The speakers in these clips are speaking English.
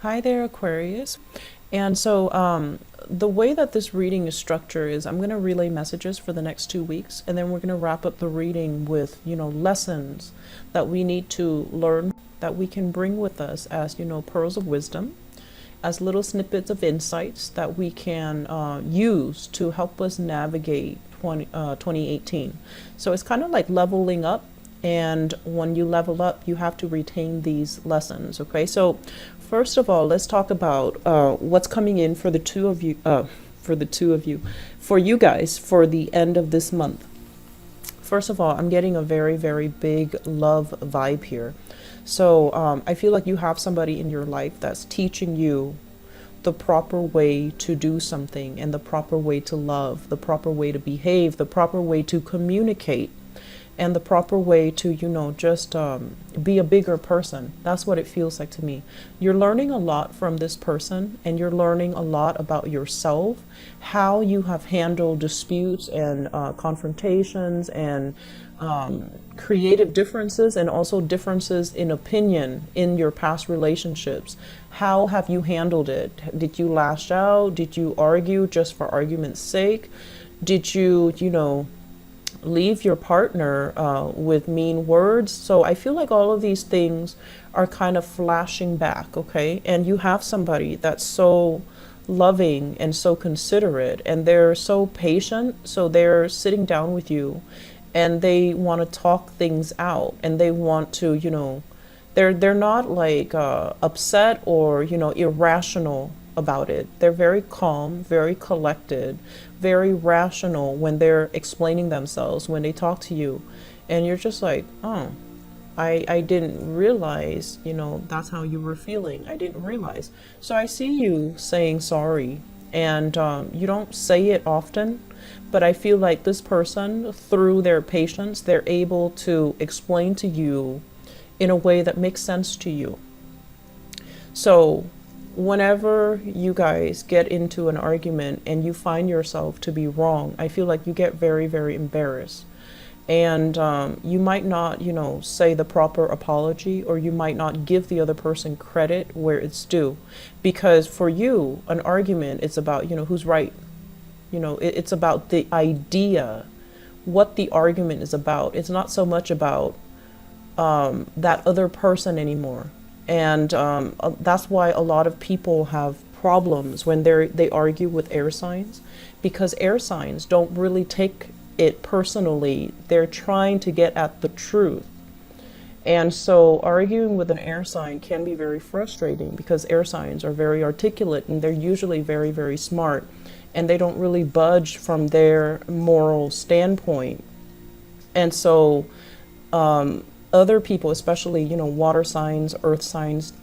Hi there, Aquarius. And so, the way that this reading is structured is I'm going to relay messages for the next 2 weeks, and then we're going to wrap up the reading with, lessons that we need to learn that we can bring with us as, pearls of wisdom, as little snippets of insights that we can use to help us navigate 2018. So it's kind of like leveling up. And when you level up, you have to retain these lessons. Okay, so first of all, let's talk about what's coming in for the two of you, for you guys, for the end of this month. First of all, I'm getting a very, very big love vibe here. So I feel like you have somebody in your life that's teaching you the proper way to do something, and the proper way to love, the proper way to behave, the proper way to communicate, and the proper way to, just be a bigger person. That's what it feels like to me. You're learning a lot from this person, and you're learning a lot about yourself, how you have handled disputes and confrontations and creative differences, and also differences in opinion in your past relationships. How have you handled it? Did you lash out? Did you argue just for argument's sake? Did you, leave your partner with mean words? So I feel like all of these things are kind of flashing back, okay? And you have somebody that's so loving and so considerate, and they're so patient. So they're sitting down with you, and they want to talk things out, and they want to, they're not like upset or, irrational about it. They're very calm, very collected, very rational when they're explaining themselves, when they talk to you. And you're just like, oh, I didn't realize, that's how you were feeling. I didn't realize. So I see you saying sorry, and you don't say it often, but I feel like this person, through their patience, they're able to explain to you in a way that makes sense to you. So whenever you guys get into an argument and you find yourself to be wrong, I feel like you get very, very embarrassed. And you might not, say the proper apology, or you might not give the other person credit where it's due. Because for you, an argument is about, who's right. It's about the idea, what the argument is about. It's not so much about that other person anymore. And that's why a lot of people have problems when they argue with air signs, because air signs don't really take it personally. They're trying to get at the truth. And so arguing with an air sign can be very frustrating, because air signs are very articulate, and they're usually very, very smart, and they don't really budge from their moral standpoint. And so other people, especially, water signs, earth signs,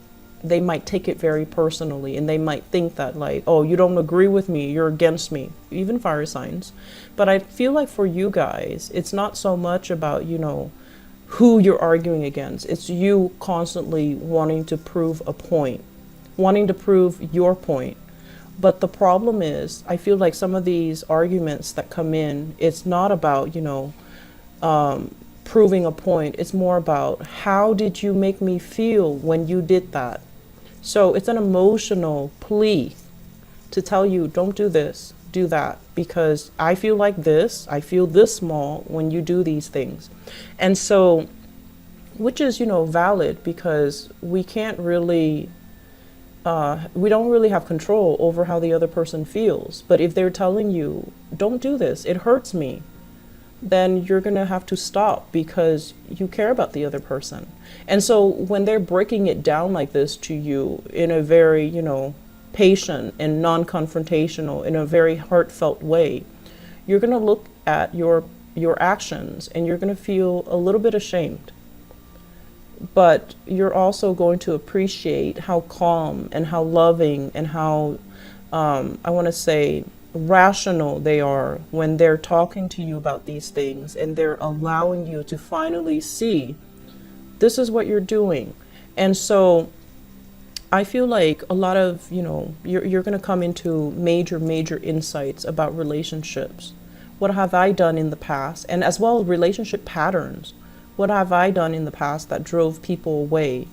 they might take it very personally, and they might think that, like, oh, you don't agree with me, you're against me, even fire signs. But I feel like for you guys, it's not so much about, who you're arguing against. It's you constantly wanting to prove a point, wanting to prove your point. But the problem is, I feel like some of these arguments that come in, it's not about, proving a point. It's more about, how did you make me feel when you did that? So it's an emotional plea to tell you, don't do this, do that, because I feel like this, I feel this small when you do these things. And so, which is, valid, because we can't really, we don't really have control over how the other person feels. But if they're telling you, don't do this, it hurts me, then you're going to have to stop, because you care about the other person. And so when they're breaking it down like this to you in a very, patient and non-confrontational, in a very heartfelt way, you're going to look at your actions, and you're going to feel a little bit ashamed. But you're also going to appreciate how calm and how loving and how, I want to say, rational they are when they're talking to you about these things, and they're allowing you to finally see this is what you're doing. And so I feel like a lot of, you're going to come into major insights about relationships. What have I done in the past? And as well, relationship patterns. What have I done in the past that drove people away,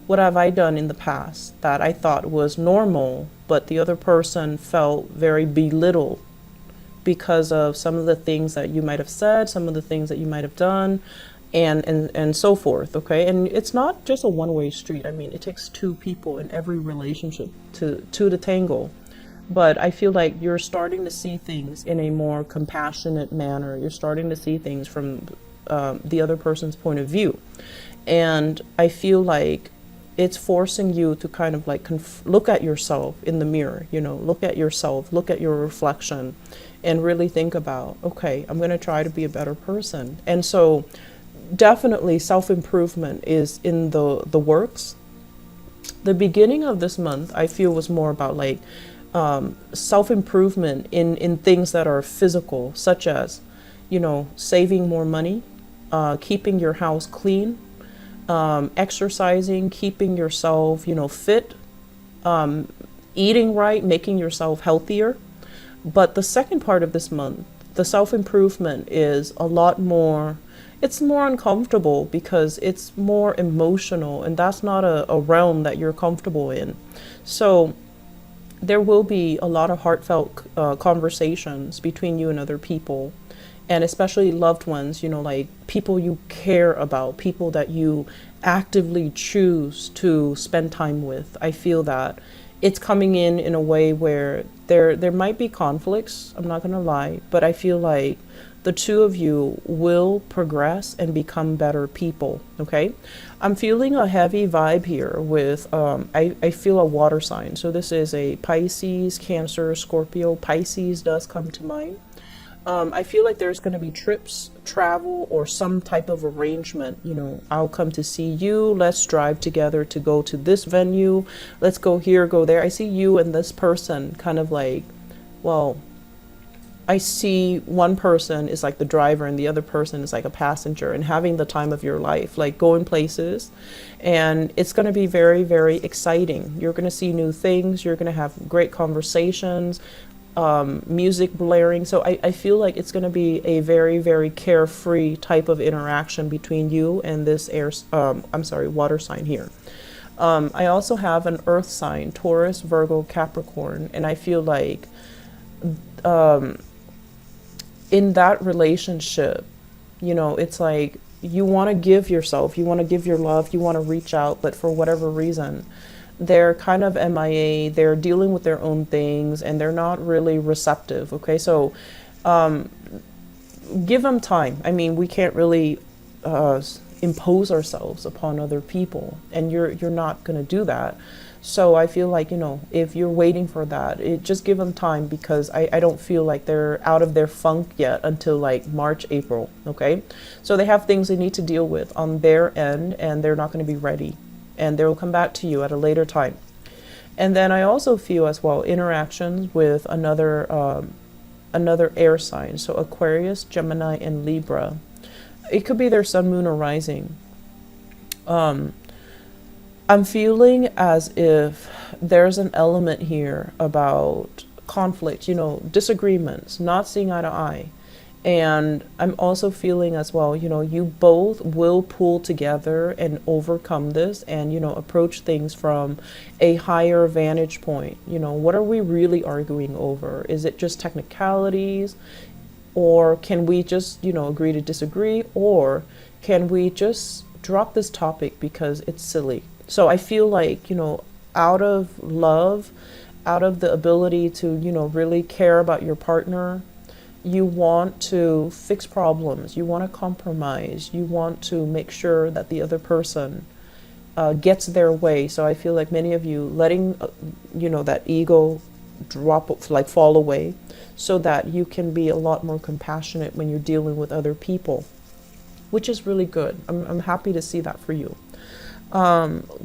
What have I done in the past that I thought was normal, but the other person felt very belittled because of some of the things that you might have said, some of the things that you might have done, and so forth, okay? And it's not just a one-way street. I mean, it takes two people in every relationship to the tangle. But I feel like you're starting to see things in a more compassionate manner. You're starting to see things from the other person's point of view. And I feel like it's forcing you to kind of like look at yourself in the mirror, you know, look at yourself, look at your reflection, and really think about, okay, I'm going to try to be a better person. And so definitely self-improvement is in the works. The beginning of this month, I feel, was more about like self-improvement in things that are physical, such as, you know, saving more money, keeping your house clean, exercising, keeping yourself, you know, fit, eating right, making yourself healthier. But the second part of this month, the self-improvement is a lot more, it's more uncomfortable because it's more emotional, and that's not a realm that you're comfortable in. So there will be a lot of heartfelt conversations between you and other people, and especially loved ones, you know, like people you care about, people that you actively choose to spend time with. I feel that it's coming in a way where there might be conflicts, I'm not gonna lie, but I feel like the two of you will progress and become better people, okay? I'm feeling a heavy vibe here with, I feel a water sign. So this is a Pisces, Cancer, Scorpio. Pisces does come to mind. I feel like there's going to be trips, travel, or some type of arrangement. You know, I'll come to see you. Let's drive together to go to this venue. Let's go here, go there. I see you and this person kind of like, well, I see one person is like the driver and the other person is like a passenger, and having the time of your life, like going places. And it's going to be very, very exciting. You're going to see new things. You're going to have great conversations, music blaring. So I feel like it's going to be a very, very carefree type of interaction between you and this water sign here. I also have an earth sign, Taurus, Virgo, Capricorn, and I feel like in that relationship, you know, it's like you want to give yourself, you want to give your love, you want to reach out, but for whatever reason, they're kind of MIA, they're dealing with their own things, and they're not really receptive, okay? So give them time. I mean, we can't really impose ourselves upon other people, and you're not going to do that. So I feel like, you know, if you're waiting for that, just give them time, because I don't feel like they're out of their funk yet until like March, April, okay? So they have things they need to deal with on their end, and they're not going to be ready, and they'll come back to you at a later time. And then I also feel as well interactions with another air sign, so Aquarius, Gemini, and Libra. It could be their sun, moon, or rising. I'm feeling as if there's an element here about conflict, you know, disagreements, not seeing eye to eye. And I'm also feeling as well, you know, you both will pull together and overcome this and, you know, approach things from a higher vantage point. You know, what are we really arguing over? Is it just technicalities? Or can we just, you know, agree to disagree? Or can we just drop this topic because it's silly? So I feel like, you know, out of love, out of the ability to, you know, really care about your partner, you want to fix problems, you want to compromise, you want to make sure that the other person gets their way. So I feel like many of you letting, you know, that ego drop, like fall away, so that you can be a lot more compassionate when you're dealing with other people, which is really good. I'm happy to see that for you.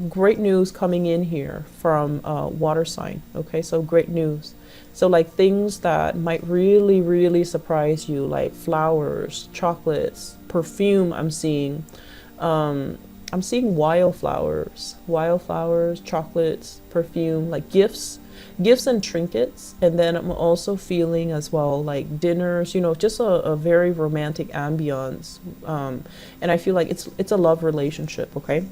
Great news coming in here from water sign. Okay, so great news. So like things that might really, really surprise you, like flowers, chocolates, perfume. I'm seeing wildflowers, chocolates, perfume, like gifts and trinkets. And then I'm also feeling as well like dinners, you know, just a very romantic ambiance. And I feel like it's a love relationship. Okay.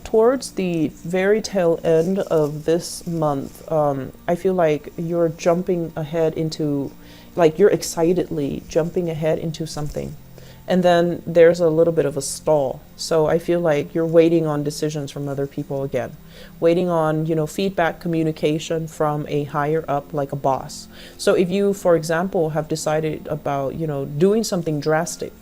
Towards the very tail end of this month, I feel like you're jumping ahead into, like you're excitedly jumping ahead into something. And then there's a little bit of a stall. So I feel like you're waiting on decisions from other people again, waiting on, feedback, communication from a higher up, like a boss. So if you, for example, have decided about, doing something drastic,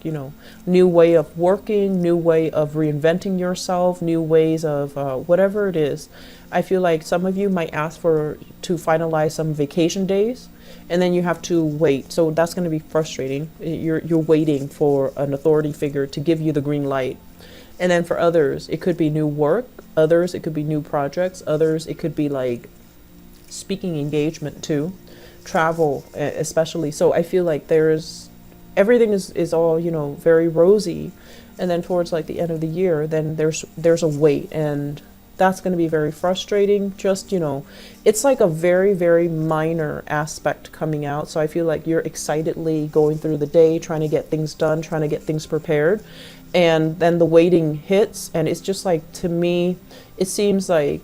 new way of working, new way of reinventing yourself, new ways of whatever it is, I feel like some of you might ask for to finalize some vacation days, and then you have to wait. So that's going to be frustrating. You're waiting for an authority figure to give you the green light. And then for others, it could be new work. Others, it could be new projects. Others, it could be like speaking engagement too, travel especially. So I feel like everything is all, very rosy. And then towards like the end of the year, then there's a wait, and that's going to be very frustrating. Just, it's like a very, very minor aspect coming out. So I feel like you're excitedly going through the day, trying to get things done, trying to get things prepared. And then the waiting hits. And it's just like, to me, it seems like,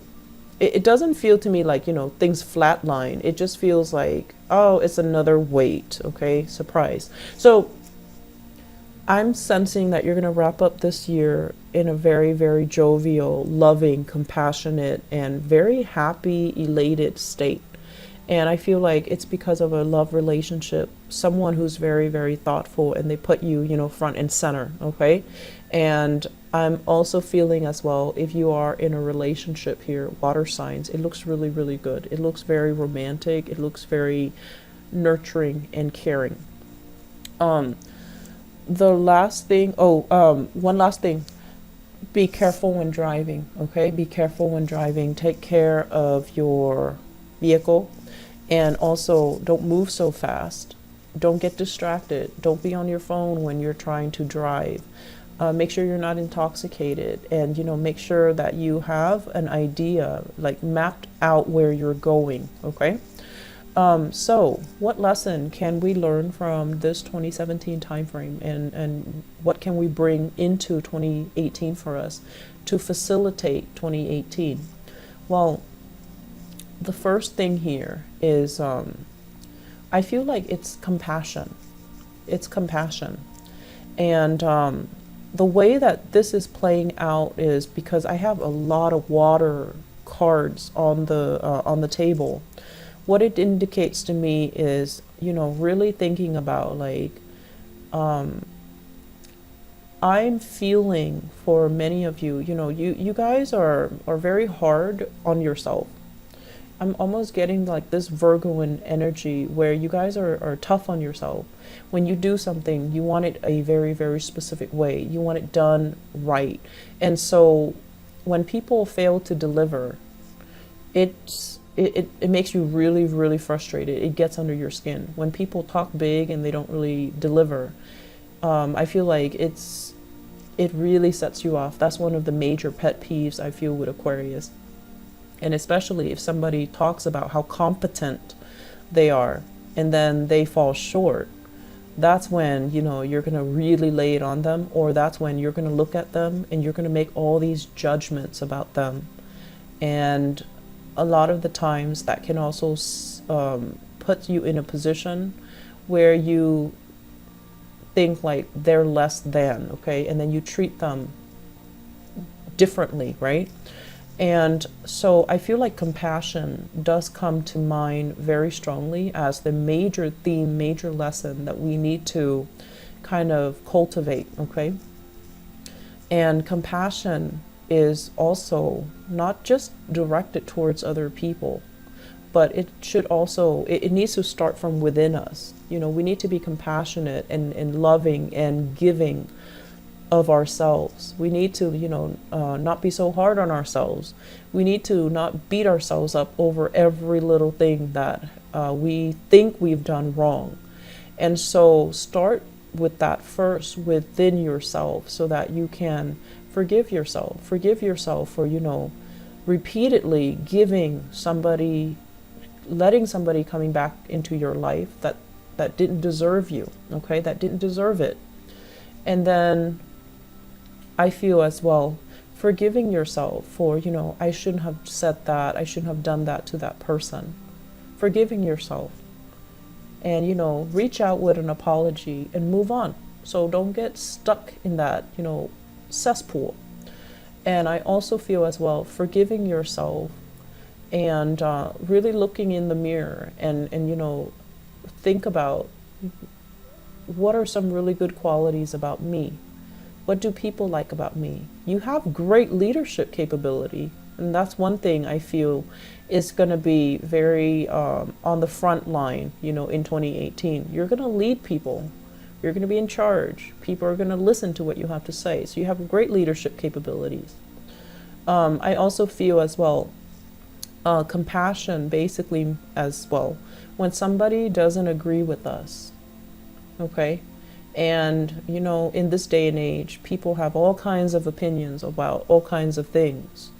it doesn't feel to me like, things flatline. It just feels like, oh, it's another wait. Okay, surprise. So I'm sensing that you're going to wrap up this year in a very, very jovial, loving, compassionate, and very happy, elated state. And I feel like it's because of a love relationship, someone who's very, very thoughtful, and they put you, front and center, okay? And I'm also feeling as well, if you are in a relationship here, water signs, it looks really, really good. It looks very romantic. It looks very nurturing and caring. The last thing, one last thing. Be careful when driving, okay? Be careful when driving. Take care of your vehicle, and also don't move so fast. Don't get distracted. Don't be on your phone when you're trying to drive. Make sure you're not intoxicated, and make sure that you have an idea, like mapped out where you're going, okay? So what lesson can we learn from this 2017 timeframe, and what can we bring into 2018 for us to facilitate 2018? Well, the first thing here is I feel like it's compassion. It's compassion. And the way that this is playing out is because I have a lot of water cards on the table. What it indicates to me is, really thinking about like, I'm feeling for many of you, you guys are very hard on yourself. I'm almost getting like this Virgoan energy where you guys are tough on yourself. When you do something, you want it a very, very specific way. You want it done right. And so when people fail to deliver, it makes you really, really frustrated. It gets under your skin. When people talk big and they don't really deliver, I feel like it really sets you off. That's one of the major pet peeves I feel with Aquarius. And especially if somebody talks about how competent they are and then they fall short, that's when, you're going to really lay it on them, or that's when you're going to look at them and you're going to make all these judgments about them. And a lot of the times that can also put you in a position where you think like they're less than, okay? And then you treat them differently, right? And so I feel like compassion does come to mind very strongly as the major theme, major lesson that we need to kind of cultivate, okay? And compassion is also not just directed towards other people, but it should also, it needs to start from within us. We need to be compassionate and loving and giving of ourselves. We need to, not be so hard on ourselves. We need to not beat ourselves up over every little thing that we think we've done wrong. And so start with that first within yourself so that you can forgive yourself. Forgive yourself for, repeatedly giving somebody, letting somebody coming back into your life that didn't deserve you, okay, that didn't deserve it. And then I feel as well, forgiving yourself for, I shouldn't have said that, I shouldn't have done that to that person. Forgiving yourself. And, reach out with an apology and move on. So don't get stuck in that, cesspool. And I also feel as well, forgiving yourself and really looking in the mirror and think about what are some really good qualities about me? What do people like about me? You have great leadership capability. And that's one thing I feel is going to be very on the front line, in 2018. You're going to lead people. You're going to be in charge. People are going to listen to what you have to say. So you have great leadership capabilities. I also feel as well, compassion basically as well. When somebody doesn't agree with us, okay? And, in this day and age, people have all kinds of opinions about all kinds of things.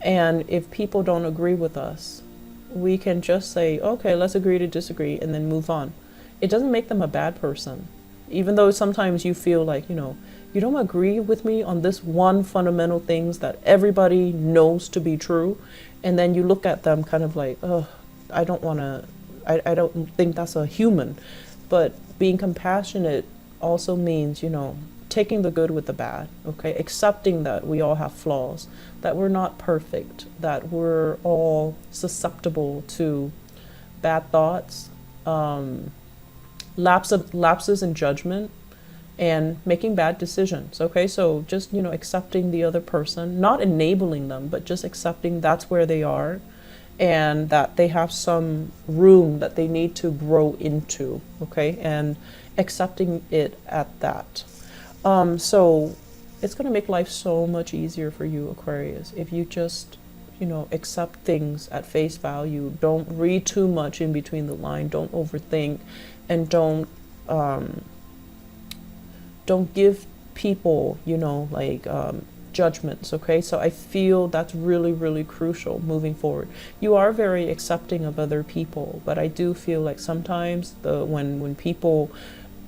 And if people don't agree with us, we can just say, okay, let's agree to disagree and then move on. It doesn't make them a bad person. Even though sometimes you feel like, you don't agree with me on this one fundamental things that everybody knows to be true. And then you look at them kind of like, oh, I don't think that's a human. But being compassionate also means, taking the good with the bad, okay? Accepting that we all have flaws, that we're not perfect, that we're all susceptible to bad thoughts, lapses in judgment, and making bad decisions, okay? So just, accepting the other person, not enabling them, but just accepting that's where they are and that they have some room that they need to grow into, okay? And accepting it at that. So it's going to make life so much easier for you, Aquarius, if you just, accept things at face value. Don't read too much in between the line. Don't overthink, and don't give people, judgments, okay? So I feel that's really, really crucial moving forward. You are very accepting of other people, but I do feel like sometimes when people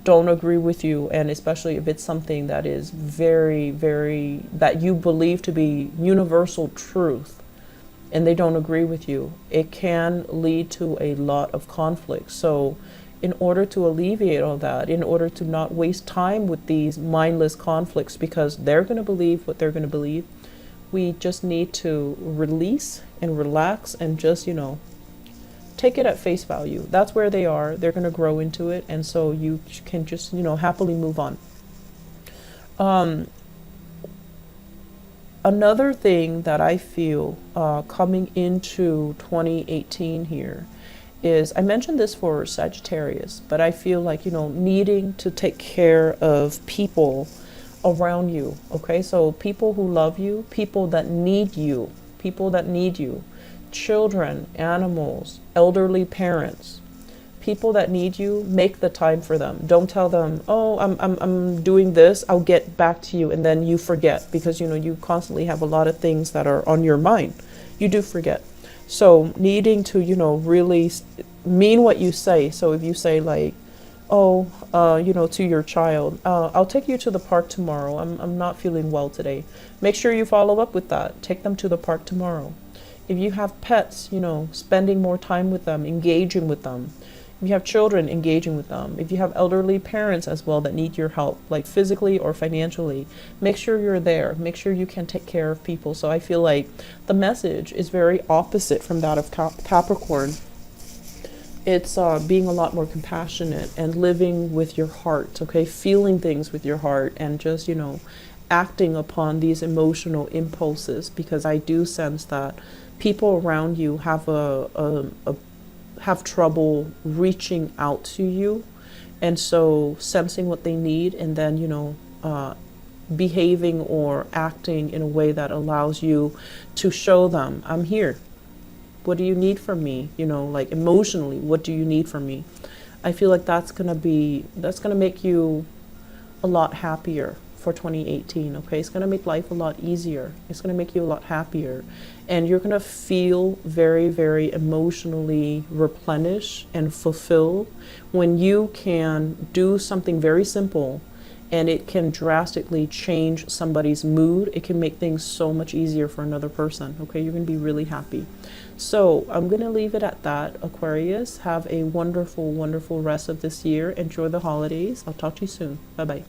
don't agree with you, and especially if it's something that is very, very, that you believe to be universal truth, and they don't agree with you, it can lead to a lot of conflict. So in order to alleviate all that, in order to not waste time with these mindless conflicts, because they're going to believe what they're going to believe, we just need to release and relax and just, take it at face value. That's where they are. They're going to grow into it. And so you can just, happily move on. Another thing that I feel coming into 2018 here is, I mentioned this for Sagittarius, but I feel like, needing to take care of people around you. Okay. So people who love you, people that need you, children, animals, elderly parents, people that need you, make the time for them. Don't tell them, oh, I'm doing this, I'll get back to you, and then you forget, because you constantly have a lot of things that are on your mind. You do forget. So needing to really mean what you say. So if you say like, oh, to your child, I'll take you to the park tomorrow, I'm not feeling well today, make sure you follow up with that. Take them to the park tomorrow. If you have pets, spending more time with them, engaging with them. If you have children, engaging with them. If you have elderly parents as well that need your help, like physically or financially, make sure you're there. Make sure you can take care of people. So I feel like the message is very opposite from that of Capricorn. It's being a lot more compassionate and living with your heart, okay? Feeling things with your heart and just, acting upon these emotional impulses, because I do sense that people around you have have trouble reaching out to you, and so sensing what they need, and then behaving or acting in a way that allows you to show them, I'm here. What do you need from me? Like emotionally, what do you need from me? I feel like that's gonna make you a lot happier for 2018, okay? It's going to make life a lot easier. It's going to make you a lot happier. And you're going to feel very, very emotionally replenished and fulfilled when you can do something very simple and it can drastically change somebody's mood. It can make things so much easier for another person. Okay, you're going to be really happy. So I'm going to leave it at that, Aquarius. Have a wonderful, wonderful rest of this year. Enjoy the holidays. I'll talk to you soon. Bye bye.